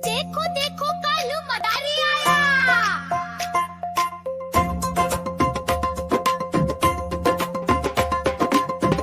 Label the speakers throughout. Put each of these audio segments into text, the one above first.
Speaker 1: देखो देखो कालू मदारी आया।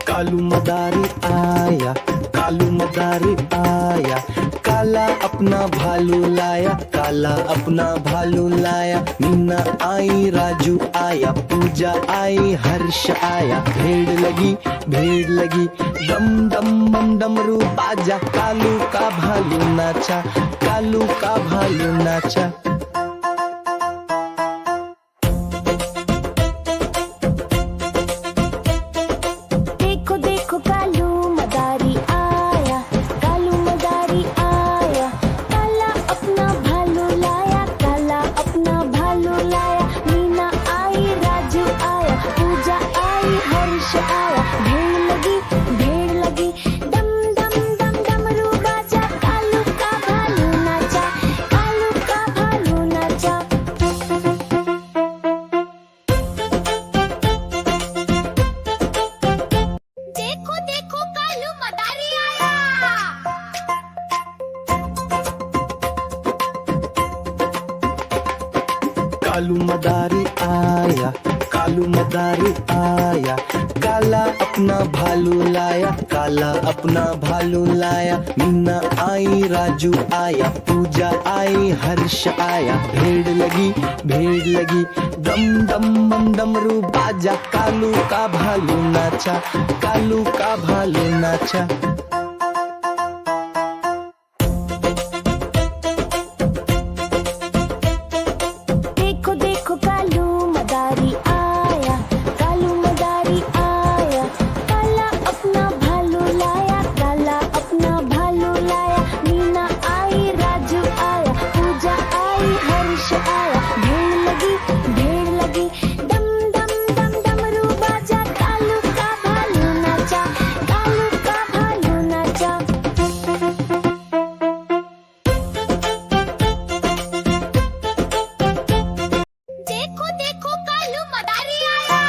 Speaker 2: कालू मदारी आया, कालू मदारी आया, काला अपना भालू लाया, काला अपना भालू लाया। मीना आई, राजू आया, पूजा आई, हर्ष आया। भीड़ लगी, भीड़ लगी, दम दम बम डमरू बाजा। कालू का भालू नाचा, कालू का भालू नाचा।
Speaker 1: देखो देखो कालू मदारी आया, कालू मदारी आया, काला अपना भालू लाया, काला अपना भालू लाया। मीना आई, राजू आया, पूजा आई, हर्ष आया। भीड़ लगी, भीड़ लगी, दम दम दम डमरू बाजा। कालू का भालू नाचा, कालू का भालू नाचा। देखो देखो कालू मदारी आया।
Speaker 2: कालू मदारी आया, कालू मदारी आया, काला अपना भालू लाया, काला अपना भालू लाया। मीना आई, राजू आया, पूजा आई, हर्ष आया। भीड़ लगी, भीड़ लगी, दम दम बम डमरू बाजा। कालू का भालू नाचा, कालू का भालू नाचा।
Speaker 1: देखो देखो कालू मदारी आया, कालू मदारी आया, काला अपना भालू लाया, काला अपना भालू लाया। मीना आई, राजू आया, पूजा आई, हर्ष आया। भीड़ लगी, भीड़ लगी, दम दम दम डमरू बाजा। कालू का भालू नाचा, कालू का भालू नाचा। देखो देखो कालू मदारी आया।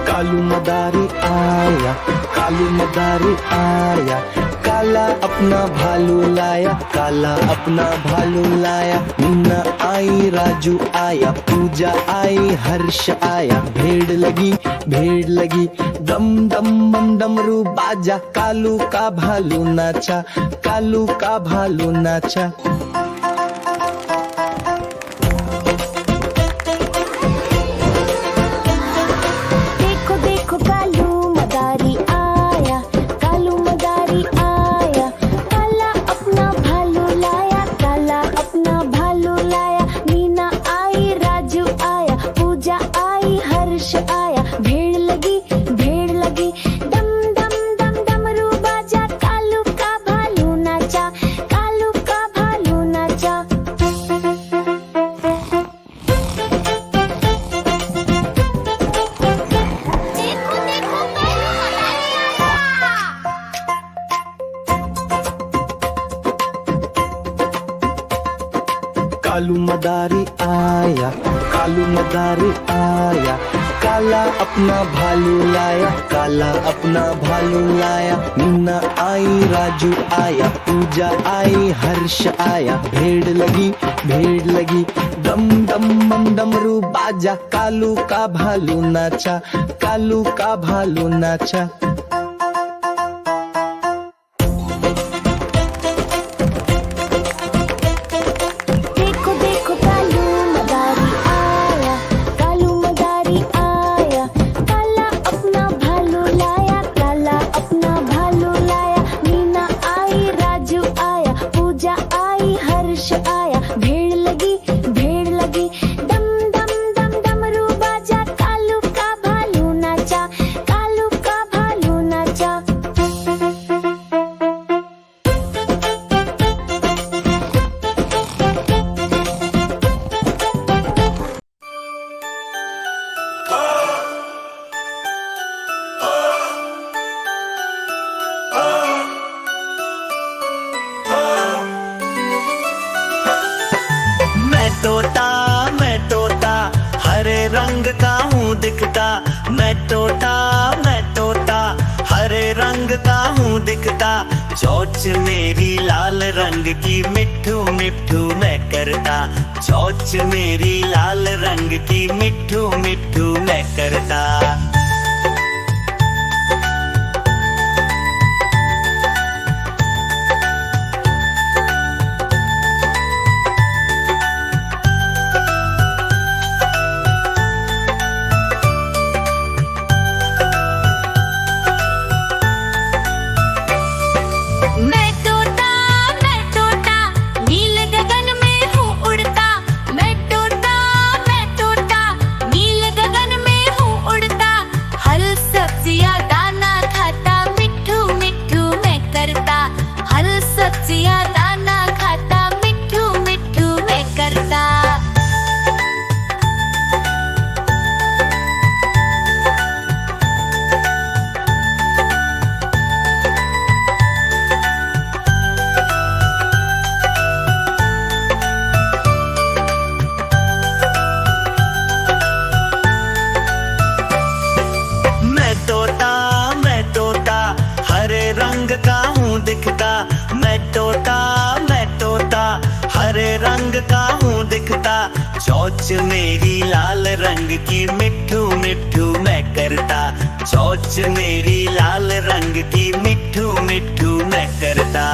Speaker 2: कालू मदारी आया, कालू मदारी आया, काला अपना भालू लाया, काला अपना भालू लाया। मीना आई, राजू आया, पूजा आई, हर्ष आया। भीड़ लगी, भीड़ लगी, दम दम बम डमरू बाजा। कालू का भालू नाचा, कालू का भालू नाचा।
Speaker 1: देखो देखो कालू मदारी आया, कालू मदारी आया, काला अपना भालू लाया, काला अपना भालू लाया। मीना आई, राजू आया, पूजा आई, हर्ष आया। भीड़ लगी, भीड़ लगी, दम दम दम डमरू बाजा। कालू का भालू नाचा, कालू का भालू नाचा। देखो देखो कालू मदारी आया।
Speaker 2: कालू मदारी आया, कालू मदारी आया, काला अपना भालू लाया, काला अपना भालू लाया। मीना आई, राजू आया, पूजा आई, हर्ष आया। भीड़ लगी, भीड़ लगी, दम दम बम डमरू बाजा। कालू का भालू नाचा, कालू का भालू नाचा।
Speaker 1: देखो देखो कालू मदारी आया, कालू मदारी आया, काला अपना भालू लाया, काला अपना भालू लाया। मीना आई, राजू आया, पूजा आई, हर्ष आया। भीड़ लगी, भीड़ लगी, दम दम दम डमरू बाजा। कालू का भालू नाचा, कालू का भालू
Speaker 3: रंग का हूँ दिखता, चोंच मेरी लाल रंग की मिट्ठू मिट्ठू मैं करता, चोंच मेरी लाल रंग की मिट्ठू मिट्ठू मैं करता। चोंच मेरी लाल रंग की मिट्ठू मिट्ठू मैं करता, चोंच मेरी लाल रंग की मिट्ठू मिट्ठू मैं करता।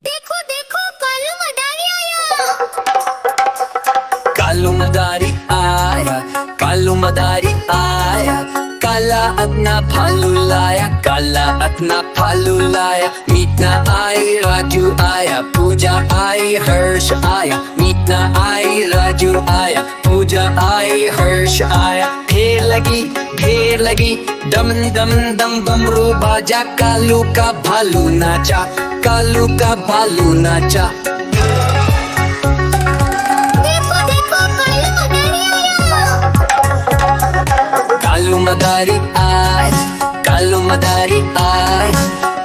Speaker 1: देखो देखो कालू मदारी आया।
Speaker 4: कालू मदारी आया, कालू मदारी आया, काला अपना भालू लाया, काला अपना भालू लाया। मीना आई राजू आया, पूजा आई हर्ष आया, मीना आई राजू आया, पूजा आई हर्ष आया। ढेर लगी दम दम दम बमरू बाजा, कालू का भालू नाचा, कालू का भालू नाचा। कालू मदारी आया, कालू मदारी आया,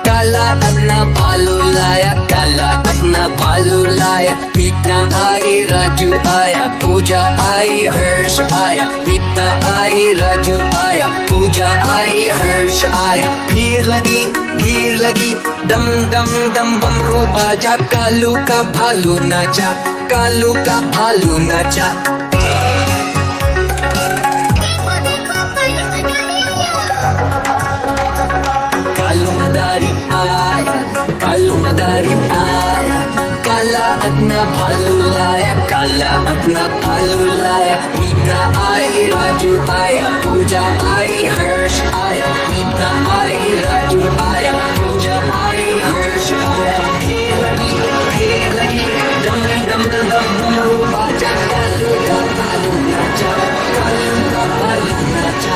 Speaker 4: काला अपना भालू लाया, काला अपना भालू लाया। मीना आई राजू आया, पूजा आई हर्ष आया, मीना आई राजू आया, पूजा आई हर्ष आया। भीड़ लगी दम दम दम बमरू बाजा, कालू का भालू नाचा, कालू का भालू नाचा। कालू मदारी आया, कालू मदारी आया, काला अपना भालू लाया, काला अपना भालू लाया। मीना आई राजू आया, पूजा आई हर्ष आया, मीना आई राजू आया, पूजा आई हर्ष आया। ढेर लगी दम दम दम बाजा, कालू का भालू नाचा, कालू का भालू नाचा।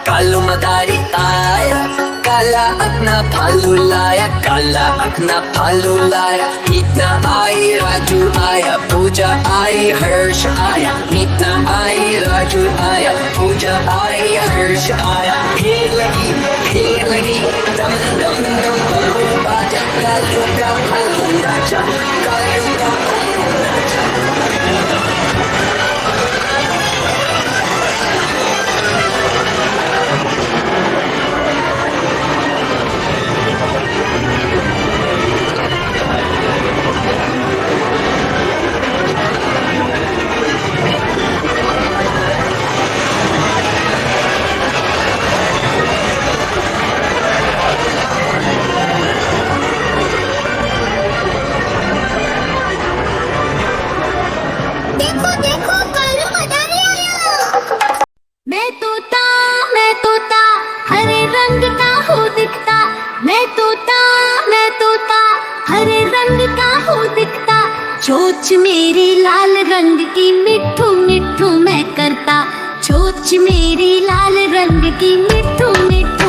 Speaker 4: कालू मदारी आया, काला अपना भालू लाया, काला अपना भालू लाया। मीना आई राजू आया, पूजा आई हर्ष आया, मीना आई राजू आया, पूजा आई हर्ष आया। भीड़ लगी दम दम दम बाजा, कालू का भालू नाचा, कालू का भालू नाचा।
Speaker 1: चोंच मेरी लाल रंग की मिट्ठू मिट्ठू मैं करता, चोंच मेरी लाल रंग की मिट्ठू मिट्ठू